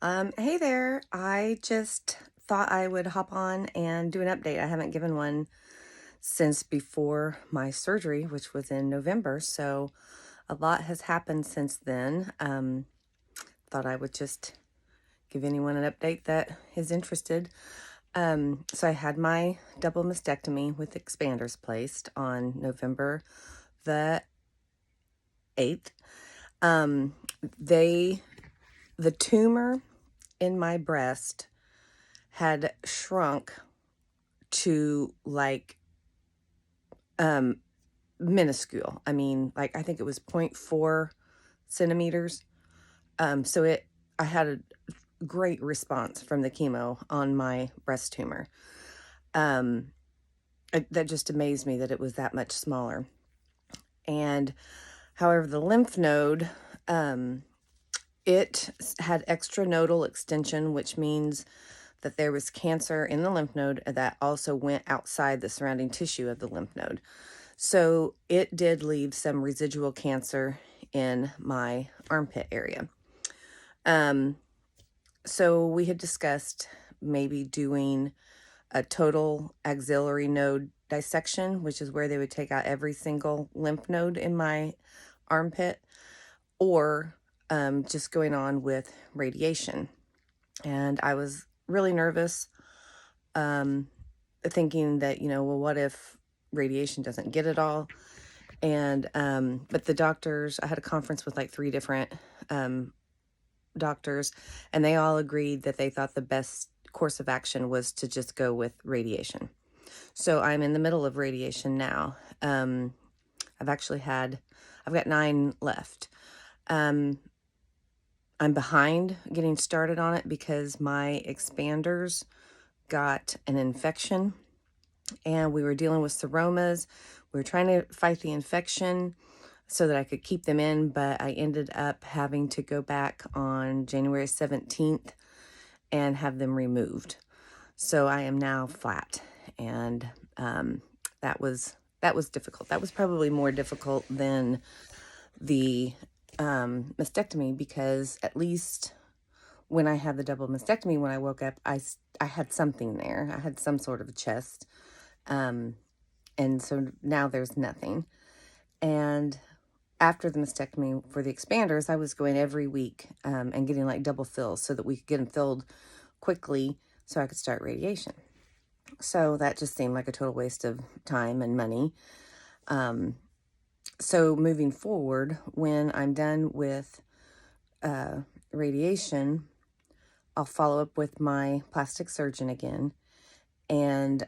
Hey there. I just thought I would hop on and do an update. I haven't given one since before my surgery, which was in November. So a lot has happened since then. Thought I would just give anyone an update that is interested. So I had my double mastectomy with expanders placed on November the 8th. Um, they, the tumor in my breast had shrunk to like um minuscule. I mean, like I think it was zero point 0.4 centimeters. So I had a great response from the chemo on my breast tumor. Um that just amazed me that it was that much smaller. And however, the lymph node, it had extranodal extension, which means that there was cancer in the lymph node that also went outside the surrounding tissue of the lymph node. So it did leave some residual cancer in my armpit area. So we had discussed maybe doing a total axillary node dissection, which is where they would take out every single lymph node in my armpit, or just going on with radiation. And I was really nervous, thinking that, well, what if radiation doesn't get it all? And but the doctors, I had a conference with like 3 different doctors, and they all agreed that they thought the best course of action was to just go with radiation. So I'm in the middle of radiation now. I've got 9 left. I'm behind getting started on it because my expanders got an infection, and we were dealing with seromas. We were trying to fight the infection so that I could keep them in, but I ended up having to go back on January 17th and have them removed. So I am now flat, and that was difficult. That was probably more difficult than the mastectomy, because at least when I had the double mastectomy, when I woke up, I had something there. I had some sort of a chest. And so now there's nothing. And after the mastectomy for the expanders, I was going every week and getting like double fills so that we could get them filled quickly so I could start radiation. So that just seemed like a total waste of time and money. So moving forward, when I'm done with radiation, I'll follow up with my plastic surgeon again, and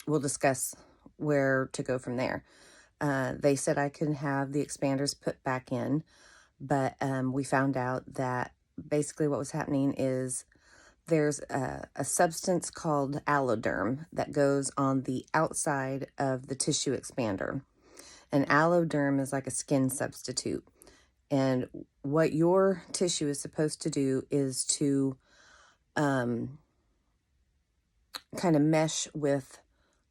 we'll discuss where to go from there. They said I can have the expanders put back in, but we found out that basically what was happening is there's a substance called alloderm that goes on the outside of the tissue expander. And alloderm is like a skin substitute. And what your tissue is supposed to do is to kind of mesh with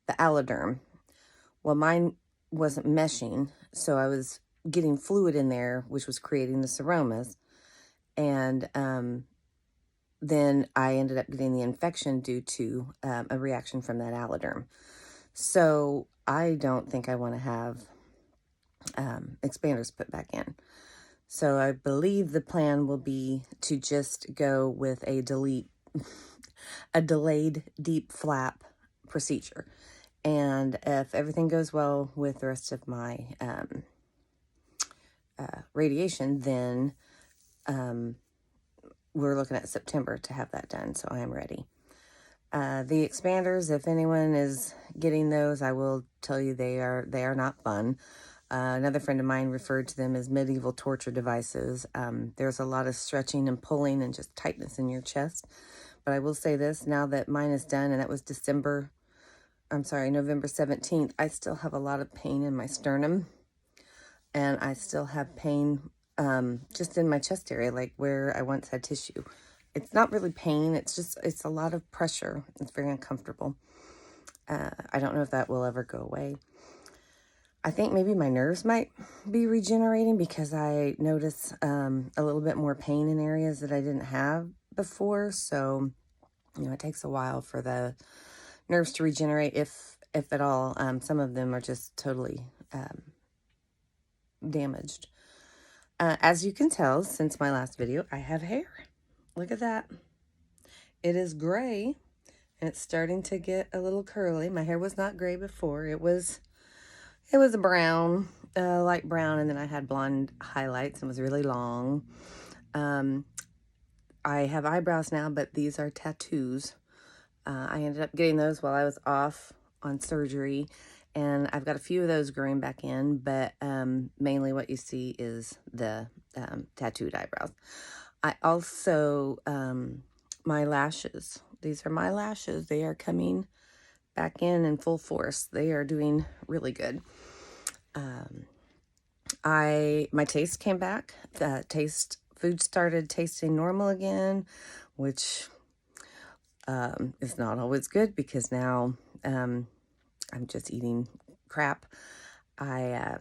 the alloderm. Well, mine wasn't meshing, so I was getting fluid in there, which was creating the seromas. And then I ended up getting the infection due to a reaction from that alloderm. So I don't think I want to have expanders put back in. So I believe the plan will be to just go with a delayed deep flap procedure. And if everything goes well with the rest of my radiation, then we're looking at September to have that done. So I am ready. The expanders, if anyone is getting those, I will tell you they are not fun. Another friend of mine referred to them as medieval torture devices. There's a lot of stretching and pulling and just tightness in your chest. But I will say this, now that mine is done, and that was November 17th, I still have a lot of pain in my sternum. And I still have pain just in my chest area, like where I once had tissue. It's not really pain, it's a lot of pressure. It's very uncomfortable. I don't know if that will ever go away. I think maybe my nerves might be regenerating because I notice a little bit more pain in areas that I didn't have before. So, it takes a while for the nerves to regenerate, if at all. Some of them are just totally damaged. As you can tell, since my last video, I have hair. Look at that. It is gray, and it's starting to get a little curly. My hair was not gray before. It was a brown, light brown, and then I had blonde highlights and was really long. I have eyebrows now, but these are tattoos. I ended up getting those while I was off on surgery, and I've got a few of those growing back in, but mainly what you see is the tattooed eyebrows. I also, my lashes, these are my lashes. They are coming back in full force. They are doing really good. My taste came back. Food started tasting normal again, which is not always good because now I'm just eating crap. I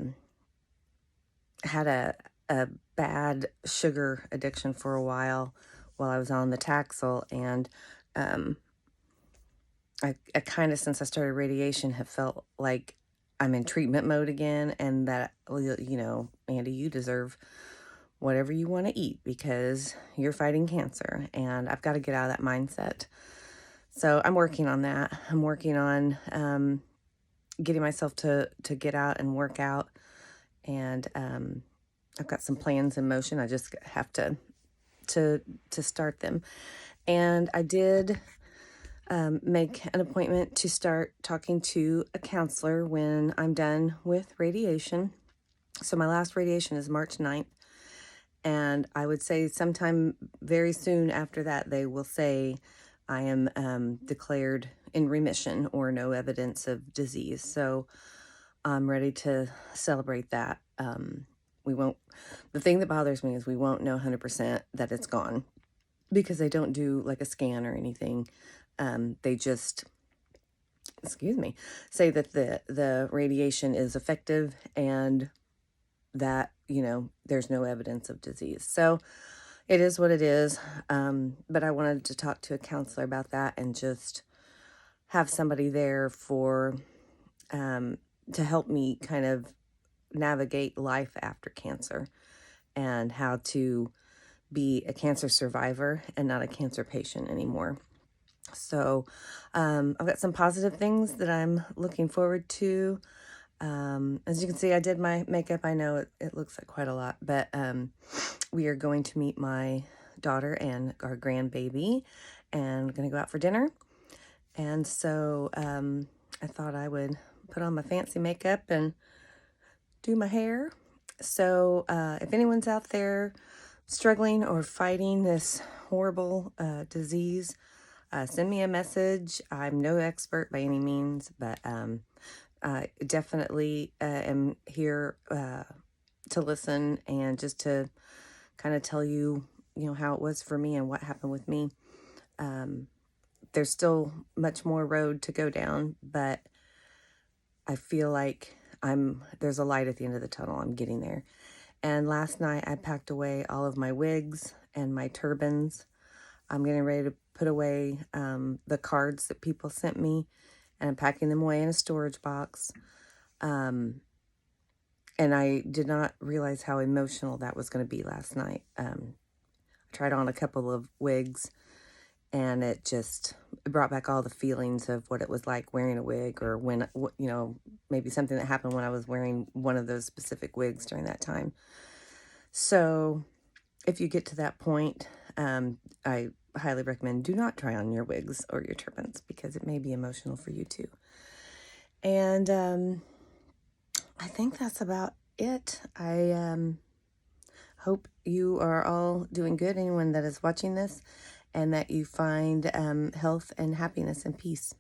had a bad sugar addiction for a while I was on the Taxol, and I kind of, since I started radiation, have felt like I'm in treatment mode again, and that, Andy, you deserve whatever you want to eat because you're fighting cancer, and I've got to get out of that mindset. So I'm working on that. I'm working on getting myself to get out and work out, and I've got some plans in motion. I just have to start them. And I did make an appointment to start talking to a counselor when I'm done with radiation. So my last radiation is March 9th. And I would say sometime very soon after that, they will say I am declared in remission or no evidence of disease. So I'm ready to celebrate that. The thing that bothers me is we won't know 100% that it's gone because they don't do like a scan or anything. They just, say that the radiation is effective and that, there's no evidence of disease. So it is what it is. But I wanted to talk to a counselor about that and just have somebody there to help me kind of navigate life after cancer and how to be a cancer survivor and not a cancer patient anymore. So I've got some positive things that I'm looking forward to. As you can see, I did my makeup. I know it looks like quite a lot, but we are going to meet my daughter and our grandbaby and going to go out for dinner. And so I thought I would put on my fancy makeup and do my hair. So if anyone's out there struggling or fighting this horrible disease, send me a message. I'm no expert by any means, but I definitely am here to listen and just to kind of tell you, how it was for me and what happened with me. There's still much more road to go down, but I feel like there's a light at the end of the tunnel. I'm getting there. And last night I packed away all of my wigs and my turbans. I'm getting ready to put away the cards that people sent me, and I'm packing them away in a storage box. And I did not realize how emotional that was going to be last night. I tried on a couple of wigs, and it brought back all the feelings of what it was like wearing a wig, or when, maybe something that happened when I was wearing one of those specific wigs during that time. So if you get to that point, I highly recommend do not try on your wigs or your turbans because it may be emotional for you too. And I think that's about it. I hope you are all doing good, anyone that is watching this, and that you find health and happiness and peace.